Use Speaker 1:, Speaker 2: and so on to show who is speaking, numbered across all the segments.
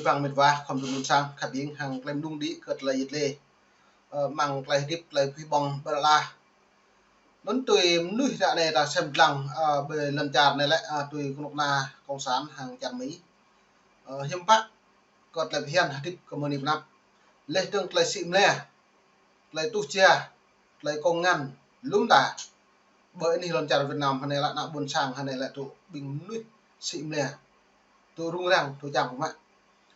Speaker 1: vang mit va khom dun sang khabing hang klem dung di ket la yit le mang klai dip klai phi bong bala nón tùy nuôi ra này là xem lằng bề lần chạt này lại tùy con na công sản hàng chặt mỹ hiếm bắc còn lại hiền đi công nghiệp năm lấy tương lại xịn nè lấy tu chia lấy công ngăn lúng đà bởi ni lần chạt Việt Nam này lại nạo buồn sang này lại tụ bình nuôi xịn nè tụ rung răng tụ chàng của mạng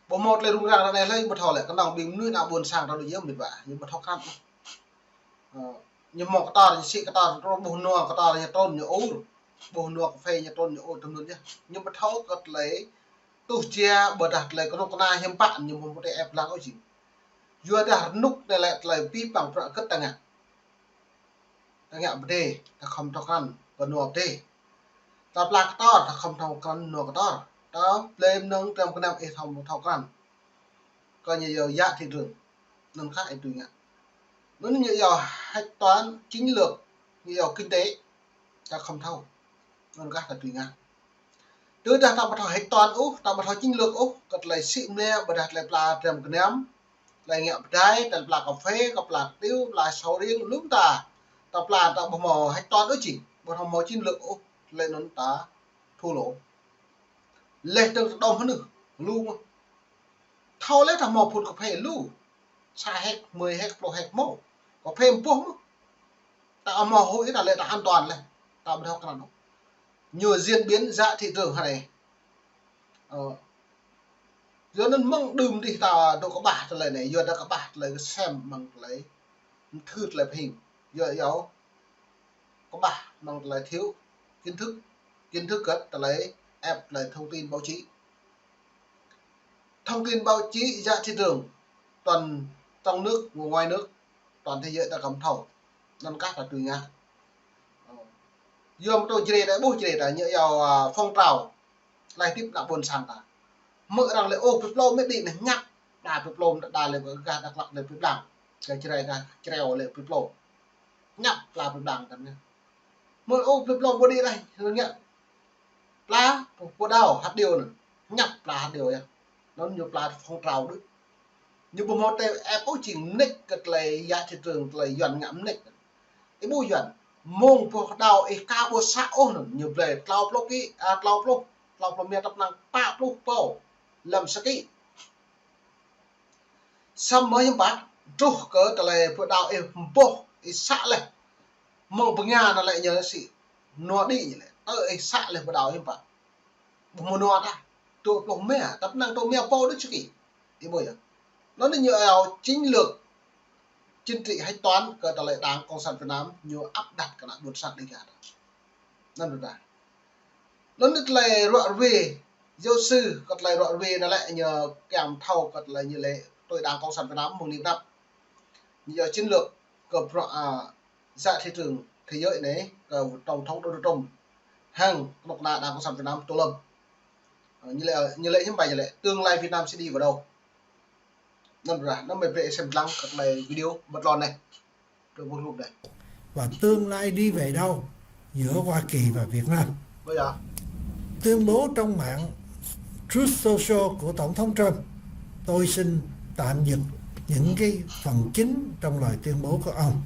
Speaker 1: bộ một lấy rung răng này lấy một thò lại cái đồng bình nuôi nạo buồn sang đó được nhiều mệt vả nhưng mà thọ khăn nhưng một cái to thì xị cái to bồ nua cái to là tôn như ố bồ nua cà phê như tôn như ố trong luôn nhá nhưng mà thấu cất lấy tu chia bờ đặt lấy con na hiếm bạn nhưng mà một cái ép lăng ôi chỉ vừa đặt nút này lại lấy pi bằng vợ cất tăng ạ bề ta không thao khăn và nua bề ta plak to ta không thao khăn nua cái to đó lên nâng trong cái năm ấy thao khăn coi như giờ giá thị trường nâng khác tùy ngạ nó như giờ hạch toán chính lược như giờ kinh tế ta không thâu nó các là tùy ngang đưa ra ta bắt đầu hạch toán úc ta bắt đầu chính lược úc cật lại xịn nè bắt đặt lại là trầm cái ném lại nghẹo trái đặt là cà phê gặp là tiêu là sầu riêng lúc ta tập là ta bắt mò hạch toán ước chỉ bắt đầu mò chính lược úc lên nó ta thua lỗ lên từ đông hơn nữa lu thâu lấy thằng mò phụt cà phê lu xa hết 10 hết pro hết mẫu có phê buông ta mò hối là lại là an toàn này ta bắt đầu cái nào nhiều diễn biến giá thị trường này giờ nên mong đùm thì ta đâu có bạc lời này giờ đã có bạc lời xem bằng lấy thư lại hình giờ giáo có bạc bằng lời thiếu kiến thức cất ta lấy ép lời thông tin báo chí giá thị trường toàn trong nước ngoài nước toàn thế giới ta cầm thầu nên các là tùy ngang dương tôi chỉ để bố chỉ để nhớ vào phong trào lại tiếp là buồn sang cả mỡ rằng lại ô phép lô mới định này nhắc đà phép lô đà lại gà đặc lặng để phép đảng cái chỉ đây là treo lại phép lô nhắc là phép đảng tận này mỡ ô phép lô đi đây hướng nhận lá của đào hạt điều này nhắc là hạt điều này nó nhiều là phong trào đấy nhưng mà một em cũng chỉ nick cái lấy giá thị trường lấy dọn ngắm nick cái bùi dọn mông của đào ấy cao của xã ôn nhiều về tàu plok kí tàu plok miền tập năng pa plok po làm sao kí xong mới những bạn trúc cỡ cái lấy của đào ấy po ấy xã này mông của nhà nó lại nhớ sĩ nó đi như này ấy xã này của đào những bạn một nó ta tụ plok mẹ tập năng tụ mẹ po đấy chứ kí đi bùi nó là nhờ chính lược chính trị hay toán cơ ta lại đáng cộng sản Việt Nam nhiều áp đặt cả nạn buôn sản đi cả nên được ra nó được lại rọi về giáo sư còn lại rọi về nó lại nhờ kèm thầu còn lại như lệ tôi đáng cộng sản Việt Nam 1000 năm nhờ chiến lược cập dạ thị trường thế giới này tổng thống Donald Trump hàng một là đáng cộng sản Việt Nam Tô Lâm như lệ hiếm bài như lệ tương lai Việt Nam sẽ đi vào đâu nên ra nó mới về xem lăng các này video bật lon này rồi một lúc này
Speaker 2: và tương lai đi về đâu giữa Hoa Kỳ và Việt Nam.
Speaker 1: Bây giờ
Speaker 2: tuyên bố trong mạng Truth Social của Tổng thống Trump, tôi xin tạm dịch những cái phần chính trong lời tuyên bố của ông,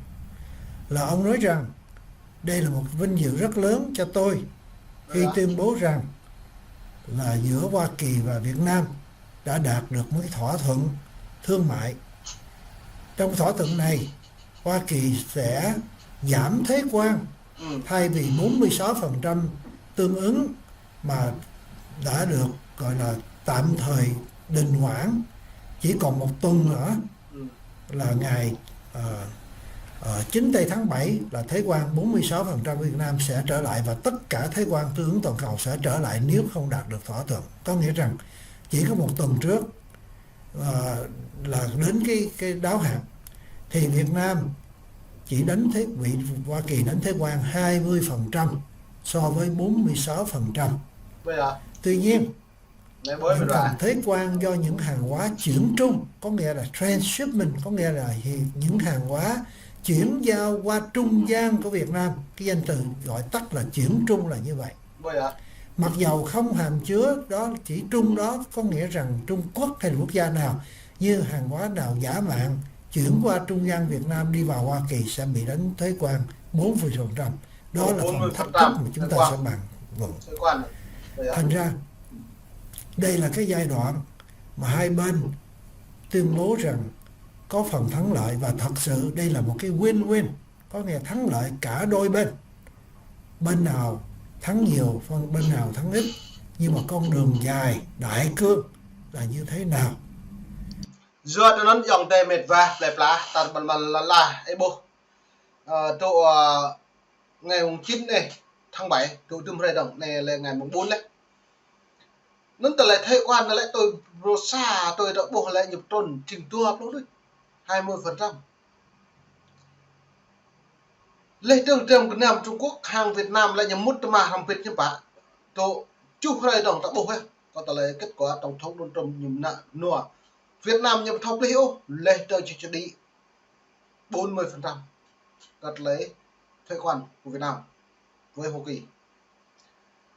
Speaker 2: là ông nói rằng đây là một vinh dự rất lớn cho tôi khi tuyên bố rằng là giữa Hoa Kỳ và Việt Nam đã đạt được một cái thỏa thuận thương mại. Trong thỏa thuận này, Hoa Kỳ sẽ giảm thuế quan thay vì 46% tương ứng mà đã được gọi là tạm thời đình hoãn, chỉ còn một tuần nữa là ngày 9 tây tháng 7 là thuế quan 46% Việt Nam sẽ trở lại, và tất cả thuế quan tương ứng toàn cầu sẽ trở lại nếu không đạt được thỏa thuận. Có nghĩa rằng chỉ có một tuần trước là đến cái đáo hạn thì Việt Nam chỉ đánh thuế, Hoa Kỳ đánh thuế quan 20% so với 46%. Tuy nhiên những phần thuế quan do những hàng hóa chuyển trung, có nghĩa là transshipment, có nghĩa là những hàng hóa chuyển giao qua trung gian của Việt Nam, cái danh từ gọi tắt là chuyển trung là như vậy. mặc dầu không hàm chứa đó chỉ trung đó có nghĩa rằng Trung Quốc hay là quốc gia nào như hàng hóa nào giả mạo chuyển qua trung gian Việt Nam đi vào Hoa Kỳ sẽ bị đánh thuế quan 40%. Đó là phần thách thức mà chúng ta sẽ bàn luận. Thành ra đây là cái giai đoạn mà hai bên tuyên bố rằng có phần thắng lợi, và thật sự đây là một cái win-win, có nghĩa thắng lợi cả đôi bên. Bên nào thắng nhiều, bên nào thắng ít, nhưng mà con đường dài đại cương là như thế nào?
Speaker 1: Dựa nó dòng tề mệt và đẹp lá tàn bần bần là ebo tụ ngày 9 này tháng 7 tụ tùm rây đồng này là ngày 4 đấy. Nên từ lại thấy quan là lại tôi xa tôi đã buộc lại nhập trồn trình tu học đó đấy 20%. Lê tương trường của Nam Trung Quốc hàng Việt Nam lại nhầm mút mà hàng Việt như bà tổ chú rây đồng đã buộc ấy. Có tờ lại kết quả tổng thống Donald Trump nhầm nạ nùa Việt Nam nhập thọc lý ô lê tương cho đi 40% cắt lấy thuế quan của Việt Nam với Hoa Kỳ.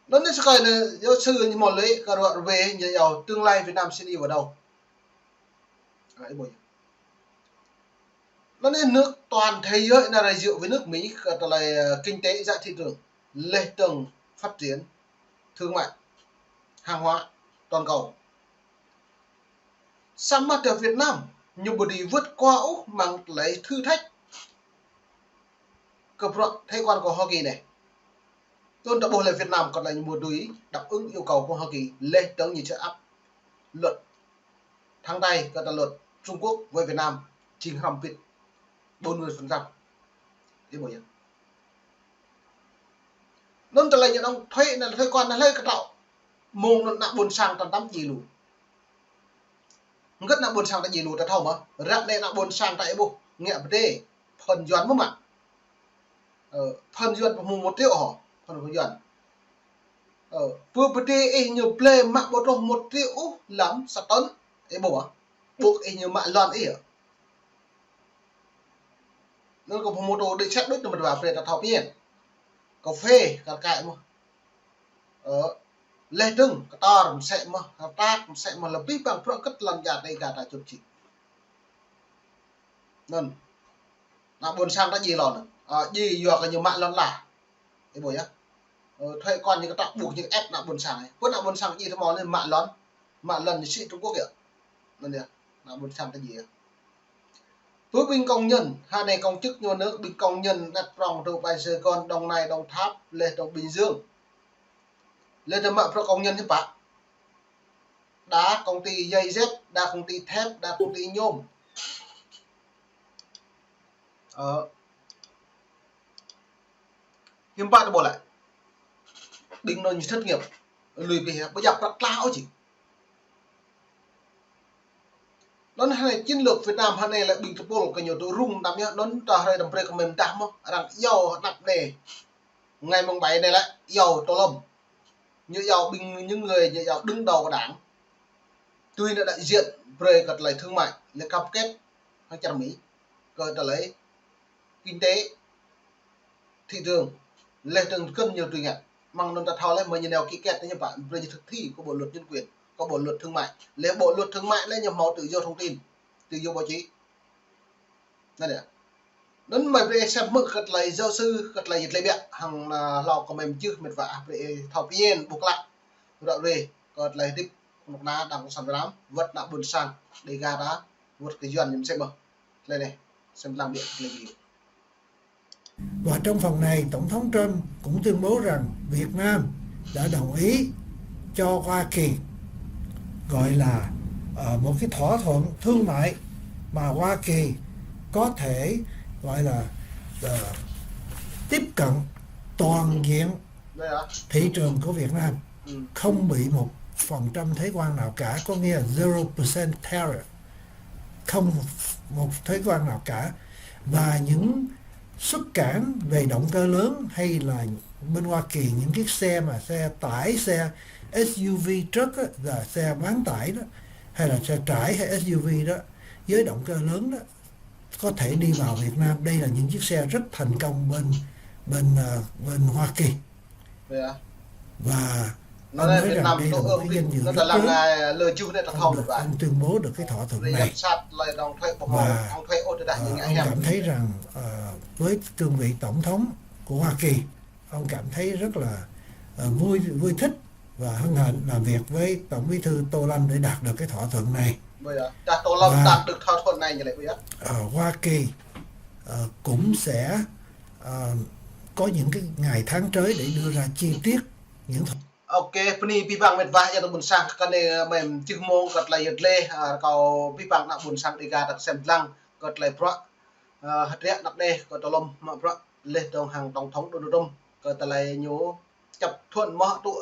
Speaker 1: Nó nên sẽ coi là giáo sư như một lấy cả đoạn về nhà giàu tương lai Việt Nam sẽ đi vào đâu. Nó nên nước toàn thế giới là dựa với nước Mỹ cả là kinh tế ra thị trường lê tầng phát triển thương mại hàng hóa toàn cầu. Sao mà ở Việt Nam nhưng bởi đi vượt qua Úc mang lấy thử thách cập luận thế quan của Hoa Kỳ này. Tôi đã bổ lại Việt Nam còn là một đối đáp ứng yêu cầu của Hoa Kỳ lên tới như trợ áp luật tháng này có là luật Trung Quốc với Việt Nam chính hầm Việt 40%. Thế 뭐냐? Nên là những ông thuế là thuế quan là lấy cái đạo mùng nó nặng buồn sang toàn tắm gì lù. Rất nặng buồn sang tại gì lù ta thầu mà rạng này nặng buồn sang tại bộ nghe bê phần doán mà phần doán mùng 1 triệu hả? Phần doán vừa bê đê nhiều play mạng bộ trong 1 triệu lắm sạch tấn ấy bộ á buộc nhiều mạng loạn ấy à nên có một đồ để check đứt được một vào về ta thọc nhiên cà phê cả cại mà lê trưng cả to cũng sẽ mà ta cũng sẽ mà là biết bằng pro cất lần gạt đây gạt là chụp chỉ nên là buồn sang đã gì lòn gì vừa cái nhiều mạng lon là cái buổi á thuê con những cái tạo buộc những ép nặng buồn sang này quất nặng buồn sang gì thôi món lên mạng lần thì sĩ Trung Quốc kìa nên được nặng buồn sang cái gì với binh công nhân hai này công chức nhà nước binh công nhân đặt vòng từ Bài Sài Gòn Đồng Nai Đồng Tháp lên Đồng Bình Dương lên từ mạng pro công nhân chứ bạn đá công ty dây dép đa công ty thép đa công ty nhôm hiếm bạn bỏ lại đinh nó như thất nghiệp lùi về bây giờ rất lao chỉ nó này chiến lược Việt Nam hôm nay lại bình thường bộ cái nhiều tôi rung đam nhá nó ta hay đầm break mềm đam rằng dầu nặng nề ngày mùng 7 này lại dầu to lầm như dầu bình những người như dầu đứng đầu của đảng tuy là đại diện về cật lại thương mại lấy cam kết 200 Mỹ rồi ta lấy kinh tế thị trường lên từng cân nhiều tùy ngặt mang nó ta thao lên mà như nào kỹ kết như bạn về thực thi của bộ luật nhân quyền có bộ luật thương mại lấy bộ luật thương mại lên nhập máu tự do thông tin tự do báo chí này nè đến mà về xem mực cật lại giáo sư cật lại dịch lấy bẹ hàng lò của mình chưa mệt vả về thảo yên buộc lại rồi về cật lại tiếp một ná đằng sản lắm vật nặng buồn sang để ga đá vật cái duyên nhìn xem bờ lên này xem làm điện là gì.
Speaker 2: Và trong phần này Tổng thống Trump cũng tuyên bố rằng Việt Nam đã đồng ý cho Hoa Kỳ gọi là một cái thỏa thuận thương mại mà Hoa Kỳ có thể gọi là tiếp cận toàn diện thị trường của Việt Nam, không bị 1% thuế quan nào cả, có nghĩa là 0% tariff, không một thuế quan nào cả, và những xuất cản về động cơ lớn hay là bên Hoa Kỳ những chiếc xe mà xe tải, xe SUV truck á, là xe bán tải đó, hay là xe trải hay SUV đó với động cơ lớn đó có thể đi vào Việt Nam. Đây là những chiếc xe rất thành công bên Hoa Kỳ. Và
Speaker 1: nó
Speaker 2: ông
Speaker 1: là
Speaker 2: nói
Speaker 1: Việt
Speaker 2: rằng
Speaker 1: Nam
Speaker 2: đây là
Speaker 1: tôi
Speaker 2: một cái danh dự
Speaker 1: nó
Speaker 2: rất
Speaker 1: là làm
Speaker 2: lớn.
Speaker 1: ngài lời chú này là
Speaker 2: Ông
Speaker 1: thông
Speaker 2: được
Speaker 1: vậy
Speaker 2: ông tuyên bố được cái thỏa thuận
Speaker 1: rồi
Speaker 2: này,
Speaker 1: sát lại đồng thuế của
Speaker 2: và
Speaker 1: ông thuế ô đã những
Speaker 2: ông
Speaker 1: em
Speaker 2: cảm thấy rằng với cương vị tổng thống của Hoa Kỳ, ông cảm thấy rất là vui thích và hân hạnh làm việc với Tổng Bí thư Tô Lâm để đạt được cái thỏa thuận này.
Speaker 1: bây giờ ta Tô Lâm
Speaker 2: Và
Speaker 1: đạt được thỏa thuận này như vậy bây giờ
Speaker 2: Hoa Kỳ cũng sẽ có những cái ngày tháng tới để đưa ra chi tiết những
Speaker 1: ok peni pibang met vah ya bun sang kan mem tik mong kat la yet le kau pibang nak bun sang diga tak sem lang kat le pro hatria nak ne ko tolom ma pro le dong hang tong thong do dom ko ta le nyu chập thuận mo tu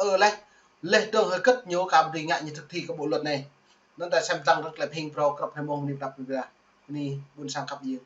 Speaker 1: le dong hơi cất nyu ka đi ngại như thực thi cái bộ luật này nên tại xem tăng rất là ping pro cấp hai mong niệm đọc ra ni bun sang cấp nhiều